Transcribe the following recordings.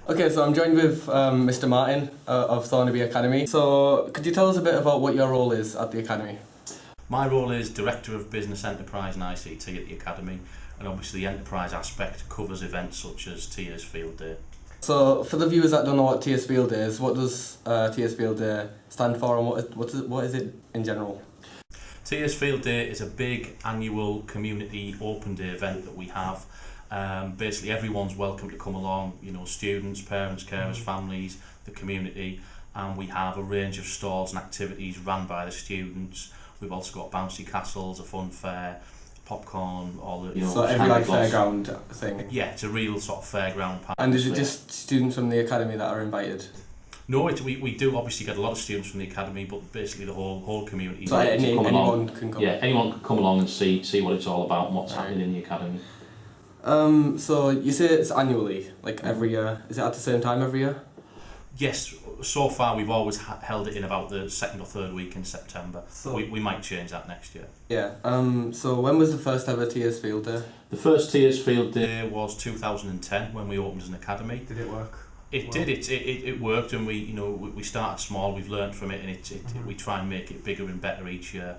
Okay, so I'm joined with Mr. Martin of Thornaby Academy. So could you tell us a bit about what your role is at the Academy? My role is Director of Business Enterprise and ICT at the Academy, and obviously the enterprise aspect covers events such as TS Field Day. So for the viewers that don't know what TS Field Day is, what does TS Field Day stand for, and what is it in general? TS Field Day is a big annual community open day event that we have. Basically everyone's welcome to come along, you know, students, parents, carers, families, the community, and we have a range of stalls and activities run by the students. We've also got bouncy castles, a fun fair, popcorn, all the, you know. So every like fairground thing? Yeah, it's a real sort of fairground park. And is it just students from the Academy that are invited? No, we do obviously get a lot of students from the Academy, but basically the whole community. So anyone can come? Yeah, anyone can come along and see what it's all about and what's happening in the Academy. So you say it's annually, like every year. Is it at the same time every year? Yes, so far we've always held it in about the second or third week in September. So we might change that next year. Yeah. So when was the first ever TS Field Day? The first TS Field Day Day was 2010 when we opened as an academy. Did it work? It did. It worked, and we started small. We've learned from it, and we try and make it bigger and better each year.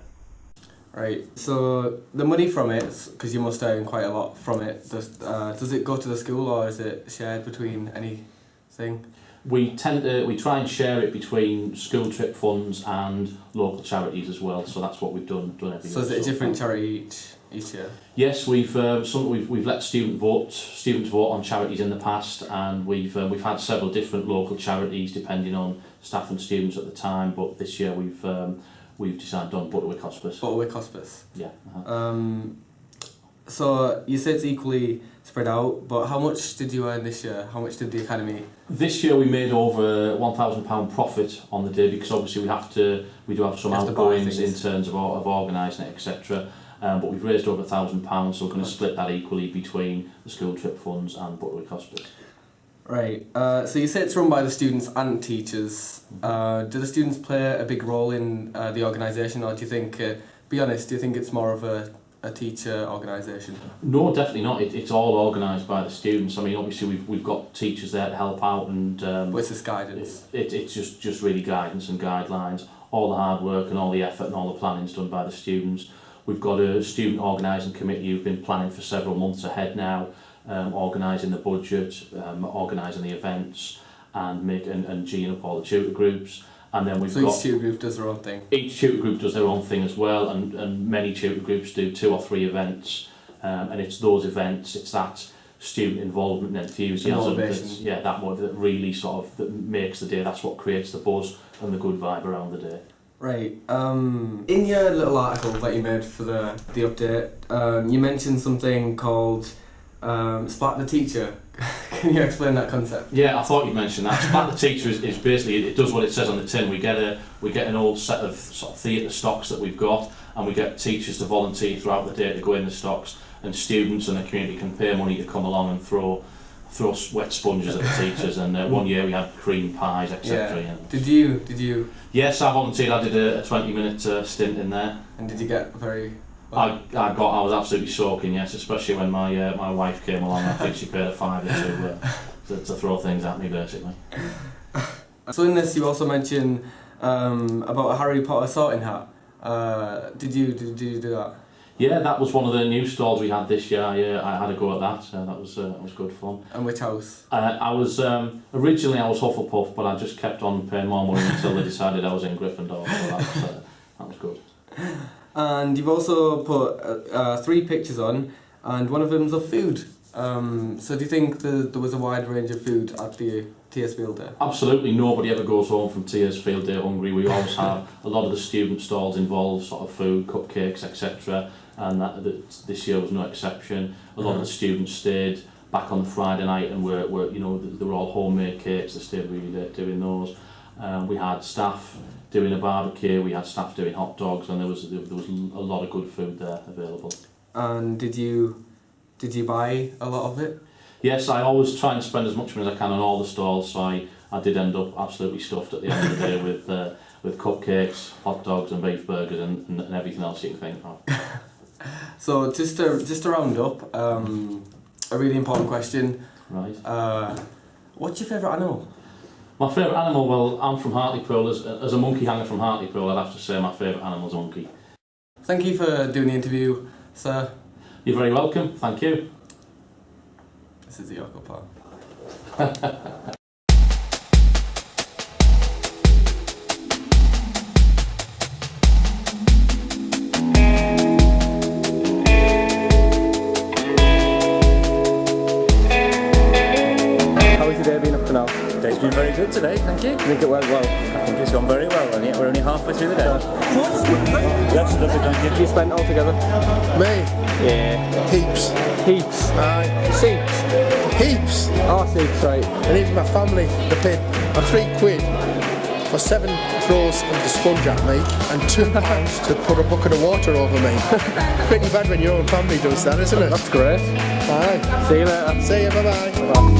Right. So the money from it, because you must earn quite a lot from it, does it go to the school or is it shared between anything? We try and share it between school trip funds and local charities as well. So that's what we've done every year. So is it a different charity each year? Yes, we've let students vote on charities in the past, and we've had several different local charities depending on staff and students at the time. But this year we've decided on Butterwick Hospice. Butterwick Hospice. Yeah. So you say it's equally spread out, but how much did you earn this year? How much did the Academy? This year we made over £1,000 profit on the day, because obviously we do have some outgoings in terms of organising it, etc. But we've raised over £1,000, so we're going to split that equally between the school trip funds and Butterwick Hospice. Right. So you say it's run by the students and teachers. Do the students play a big role in the organisation, or do you think, be honest, do you think it's more of a teacher organisation? No, definitely not. It's all organised by the students. I mean, obviously we've got teachers there to help out, and but it's just guidance. It's just really guidance and guidelines. All the hard work and all the effort and all the planning's done by the students. We've got a student organising committee who've been planning for several months ahead now, organising the budget, organising the events, and geeing up all the tutor groups. And then each tutor group does their own thing? Each tutor group does their own thing as well, and many tutor groups do 2 or 3 events, and it's those events, it's that student involvement and enthusiasm that really that makes the day. That's what creates the buzz and the good vibe around the day. Right. In your little article that you made for the update, you mentioned something called Splat the Teacher. Can you explain that concept? Yeah, I thought you'd mention that. Splat the Teacher is basically, it does what it says on the tin. We get an old set of sort of theatre stocks that we've got, and we get teachers to volunteer throughout the day to go in the stocks, and students and the community can pay money to come along and throw wet sponges at the teachers. And one year we had cream pies, etc. Yeah. Did you? Yes, I volunteered. I did a 20-minute stint in there. And did you get very? I was absolutely soaking, yes, especially when my wife came along. I think she paid a £5 to throw things at me, basically. So in this, you also mentioned about a Harry Potter sorting hat. Did you do that? Yeah, that was one of the new stalls we had this year. I had a go at that. That was good fun. And which house? Originally I was Hufflepuff, but I just kept on paying more money until they decided I was in Gryffindor. So that was good. And you've also put 3 pictures on, and one of them's of food. So do you think there was a wide range of food at the TS Field Day? Absolutely. Nobody ever goes home from TS Field Day hungry. We always have a lot of the student stalls involve sort of food, cupcakes, etc. And this year was no exception. A lot of the students stayed back on the Friday night, and they were all homemade cakes. They stayed really late doing those. We had staff doing a barbecue, we had staff doing hot dogs, and there was a lot of good food there available. And did you buy a lot of it? Yes, I always try and spend as much money as I can on all the stalls, so I did end up absolutely stuffed at the end of the day with cupcakes, hot dogs and beef burgers and everything else you can think of. So just to round up, a really important question. Right. What's your favourite animal? My favourite animal, well, I'm from Hartlepool. As a monkey hanger from Hartlepool, I'd have to say my favourite animal is a monkey. Thank you for doing the interview, sir. You're very welcome, thank you. This is the awkward part. How's your day been up to now? Day's been very good today, thank you. I think it went well. I think it's gone very well, and yet we're only halfway through the day. That's lovely, thank you. You spent all together? Me? Yeah. Heaps. Heaps. Aye. Seats. Heaps. Oh, seats, right. And even my family, they paid £3 for 7 throws of the sponge at me and £2 to put a bucket of water over me. Pretty bad when your own family does that, isn't it? That's great. Aye. See you later. See you, bye-bye. Bye.